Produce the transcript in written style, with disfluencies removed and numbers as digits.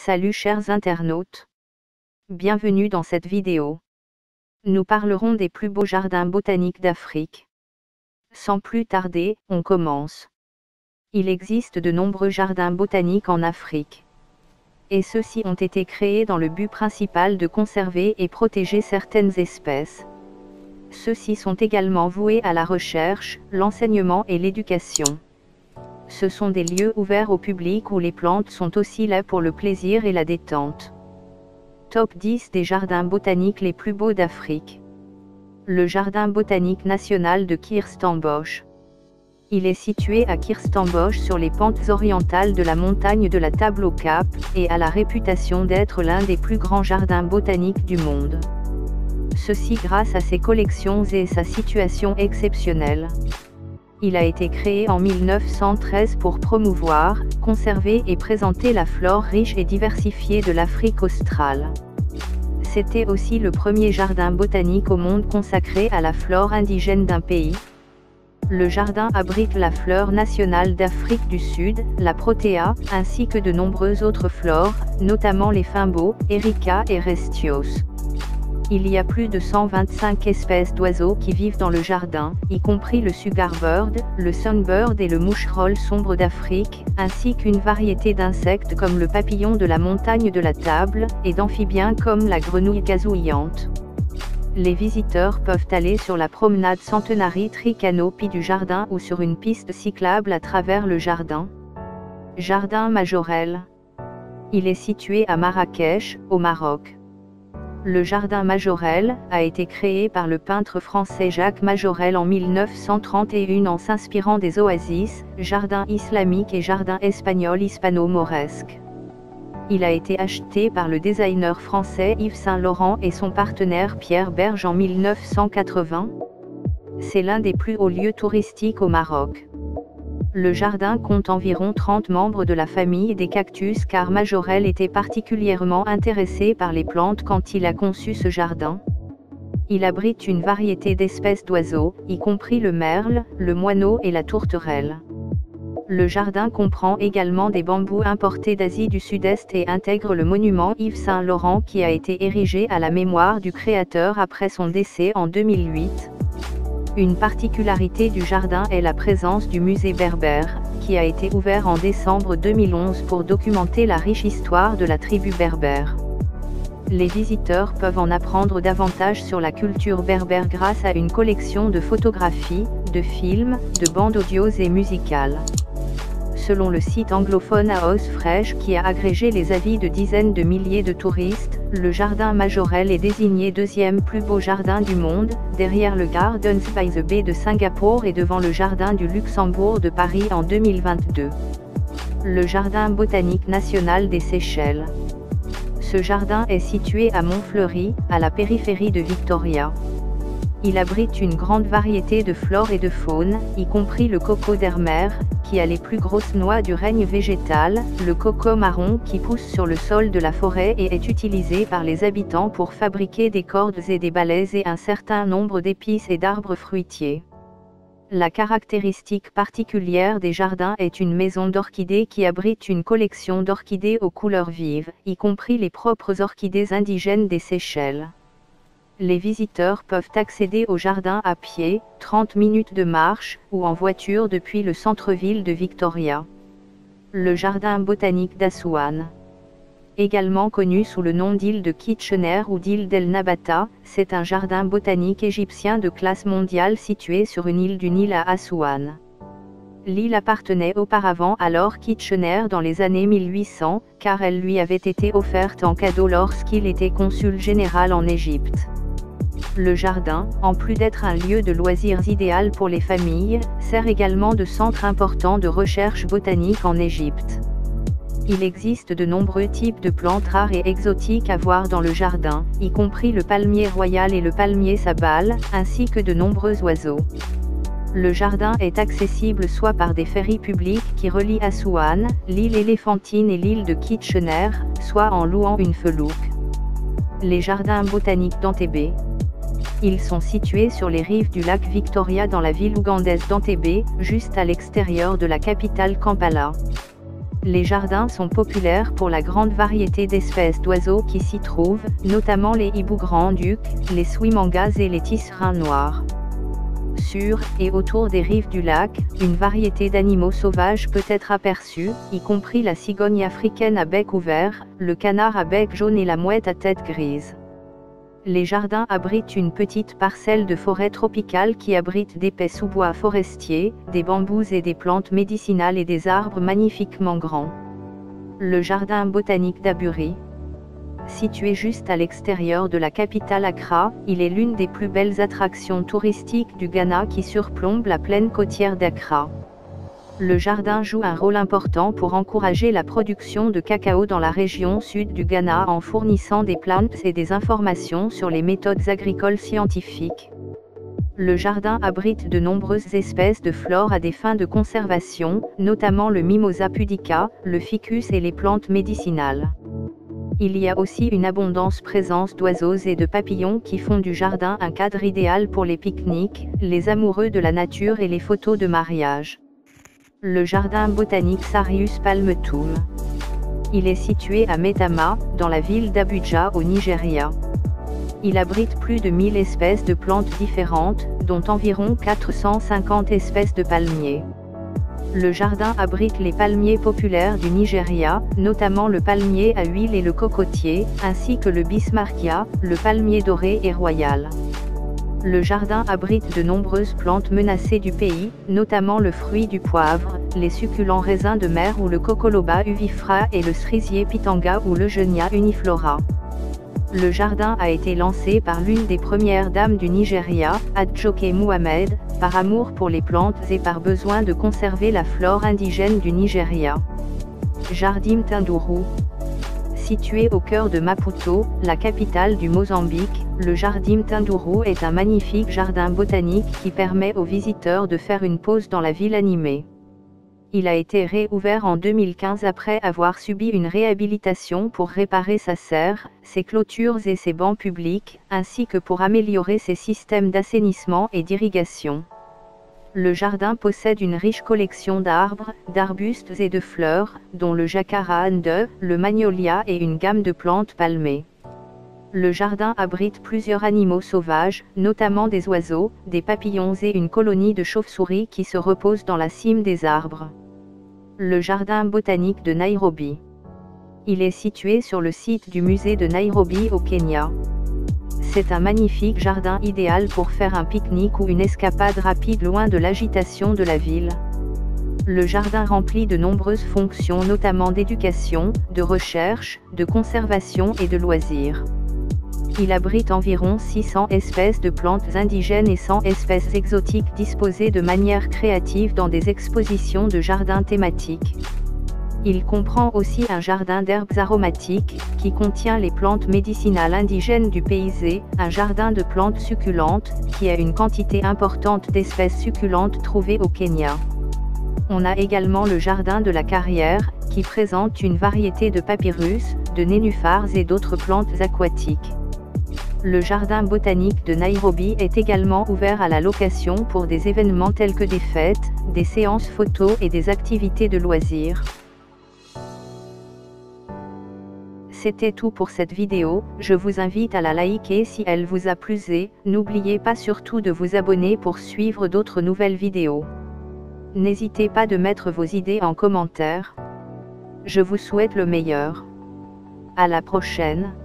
Salut chers internautes. Bienvenue dans cette vidéo. Nous parlerons des plus beaux jardins botaniques d'Afrique. Sans plus tarder, on commence. Il existe de nombreux jardins botaniques en Afrique. Et ceux-ci ont été créés dans le but principal de conserver et protéger certaines espèces. Ceux-ci sont également voués à la recherche, l'enseignement et l'éducation. Ce sont des lieux ouverts au public où les plantes sont aussi là pour le plaisir et la détente. Top 10 des jardins botaniques les plus beaux d'Afrique. Le Jardin botanique national de Kirstenbosch. Il est situé à Kirstenbosch sur les pentes orientales de la montagne de la Table au Cap, et a la réputation d'être l'un des plus grands jardins botaniques du monde. Ceci grâce à ses collections et sa situation exceptionnelle. Il a été créé en 1913 pour promouvoir, conserver et présenter la flore riche et diversifiée de l'Afrique australe. C'était aussi le premier jardin botanique au monde consacré à la flore indigène d'un pays. Le jardin abrite la fleur nationale d'Afrique du Sud, la protea, ainsi que de nombreuses autres flores, notamment les fimbeaux, erica et restios. Il y a plus de 125 espèces d'oiseaux qui vivent dans le jardin, y compris le sugarbird, le sunbird et le moucherolle sombre d'Afrique, ainsi qu'une variété d'insectes comme le papillon de la montagne de la Table, et d'amphibiens comme la grenouille gazouillante. Les visiteurs peuvent aller sur la promenade Centenary Tree Canopy du jardin ou sur une piste cyclable à travers le jardin. Jardin Majorelle. Il est situé à Marrakech, au Maroc. Le jardin Majorelle a été créé par le peintre français Jacques Majorelle en 1931 en s'inspirant des oasis, jardins islamiques et jardins espagnols hispano-mauresques. Il a été acheté par le designer français Yves Saint Laurent et son partenaire Pierre Berge en 1980. C'est l'un des plus hauts lieux touristiques au Maroc. Le jardin compte environ 30 membres de la famille des cactus car Majorelle était particulièrement intéressé par les plantes quand il a conçu ce jardin. Il abrite une variété d'espèces d'oiseaux, y compris le merle, le moineau et la tourterelle. Le jardin comprend également des bambous importés d'Asie du Sud-Est et intègre le monument Yves Saint Laurent qui a été érigé à la mémoire du créateur après son décès en 2008. Une particularité du jardin est la présence du musée berbère, qui a été ouvert en décembre 2011 pour documenter la riche histoire de la tribu berbère. Les visiteurs peuvent en apprendre davantage sur la culture berbère grâce à une collection de photographies, de films, de bandes audio et musicales. Selon le site anglophone House Fresh qui a agrégé les avis de dizaines de milliers de touristes, le jardin Majorelle est désigné deuxième plus beau jardin du monde, derrière le Gardens by the Bay de Singapour et devant le jardin du Luxembourg de Paris en 2022. Le jardin botanique national des Seychelles. Ce jardin est situé à Montfleury, à la périphérie de Victoria. Il abrite une grande variété de flore et de faune, y compris le coco d'Hermer, qui a les plus grosses noix du règne végétal, le coco marron qui pousse sur le sol de la forêt et est utilisé par les habitants pour fabriquer des cordes et des balais et un certain nombre d'épices et d'arbres fruitiers. La caractéristique particulière des jardins est une maison d'orchidées qui abrite une collection d'orchidées aux couleurs vives, y compris les propres orchidées indigènes des Seychelles. Les visiteurs peuvent accéder au jardin à pied, 30 minutes de marche, ou en voiture depuis le centre-ville de Victoria. Le jardin botanique d'Assouane. Également connu sous le nom d'île de Kitchener ou d'île d'El Nabata, c'est un jardin botanique égyptien de classe mondiale situé sur une île du Nil à Assouane. L'île appartenait auparavant à Lord Kitchener dans les années 1800, car elle lui avait été offerte en cadeau lorsqu'il était consul général en Égypte. Le jardin, en plus d'être un lieu de loisirs idéal pour les familles, sert également de centre important de recherche botanique en Égypte. Il existe de nombreux types de plantes rares et exotiques à voir dans le jardin, y compris le palmier royal et le palmier sabal, ainsi que de nombreux oiseaux. Le jardin est accessible soit par des ferries publiques qui relient Assouane, l'île éléphantine et l'île de Kitchener, soit en louant une felouque. Les jardins botaniques d'Entebbe. Ils sont situés sur les rives du lac Victoria dans la ville ougandaise d'Entebbe, juste à l'extérieur de la capitale Kampala. Les jardins sont populaires pour la grande variété d'espèces d'oiseaux qui s'y trouvent, notamment les hiboux grand-ducs, les suimangas et les tisserands noirs. Sur et autour des rives du lac, une variété d'animaux sauvages peut être aperçue, y compris la cigogne africaine à bec ouvert, le canard à bec jaune et la mouette à tête grise. Les jardins abritent une petite parcelle de forêt tropicale qui abrite d'épais sous-bois forestiers, des bambous et des plantes médicinales et des arbres magnifiquement grands. Le jardin botanique d'Aburi. Situé juste à l'extérieur de la capitale Accra, il est l'une des plus belles attractions touristiques du Ghana qui surplombe la plaine côtière d'Accra. Le jardin joue un rôle important pour encourager la production de cacao dans la région sud du Ghana en fournissant des plantes et des informations sur les méthodes agricoles scientifiques. Le jardin abrite de nombreuses espèces de flore à des fins de conservation, notamment le Mimosa pudica, le ficus et les plantes médicinales. Il y a aussi une abondante présence d'oiseaux et de papillons qui font du jardin un cadre idéal pour les pique-niques, les amoureux de la nature et les photos de mariage. Le jardin botanique Sarius Palmetum. Il est situé à Maitama, dans la ville d'Abuja au Nigeria. Il abrite plus de 1000 espèces de plantes différentes, dont environ 450 espèces de palmiers. Le jardin abrite les palmiers populaires du Nigeria, notamment le palmier à huile et le cocotier, ainsi que le bismarckia, le palmier doré et royal. Le jardin abrite de nombreuses plantes menacées du pays, notamment le fruit du poivre, les succulents raisins de mer ou le cocoloba uvifera et le cerisier pitanga ou le genia uniflora. Le jardin a été lancé par l'une des premières dames du Nigeria, Adjoke Mohammed, par amour pour les plantes et par besoin de conserver la flore indigène du Nigeria. Jardim Tinduru. Situé au cœur de Maputo, la capitale du Mozambique, le Jardim Tinduru est un magnifique jardin botanique qui permet aux visiteurs de faire une pause dans la ville animée. Il a été réouvert en 2015 après avoir subi une réhabilitation pour réparer sa serre, ses clôtures et ses bancs publics, ainsi que pour améliorer ses systèmes d'assainissement et d'irrigation. Le jardin possède une riche collection d'arbres, d'arbustes et de fleurs, dont le jacaranda, le magnolia et une gamme de plantes palmées. Le jardin abrite plusieurs animaux sauvages, notamment des oiseaux, des papillons et une colonie de chauves-souris qui se reposent dans la cime des arbres. Le jardin botanique de Nairobi. Il est situé sur le site du musée de Nairobi au Kenya. C'est un magnifique jardin idéal pour faire un pique-nique ou une escapade rapide loin de l'agitation de la ville. Le jardin remplit de nombreuses fonctions notamment d'éducation, de recherche, de conservation et de loisirs. Il abrite environ 600 espèces de plantes indigènes et 100 espèces exotiques disposées de manière créative dans des expositions de jardins thématiques. Il comprend aussi un jardin d'herbes aromatiques, qui contient les plantes médicinales indigènes du pays et un jardin de plantes succulentes, qui a une quantité importante d'espèces succulentes trouvées au Kenya. On a également le jardin de la Carrière, qui présente une variété de papyrus, de nénuphars et d'autres plantes aquatiques. Le jardin botanique de Nairobi est également ouvert à la location pour des événements tels que des fêtes, des séances photos et des activités de loisirs. C'était tout pour cette vidéo, je vous invite à la liker si elle vous a plu et n'oubliez pas surtout de vous abonner pour suivre d'autres nouvelles vidéos. N'hésitez pas de mettre vos idées en commentaire. Je vous souhaite le meilleur. À la prochaine.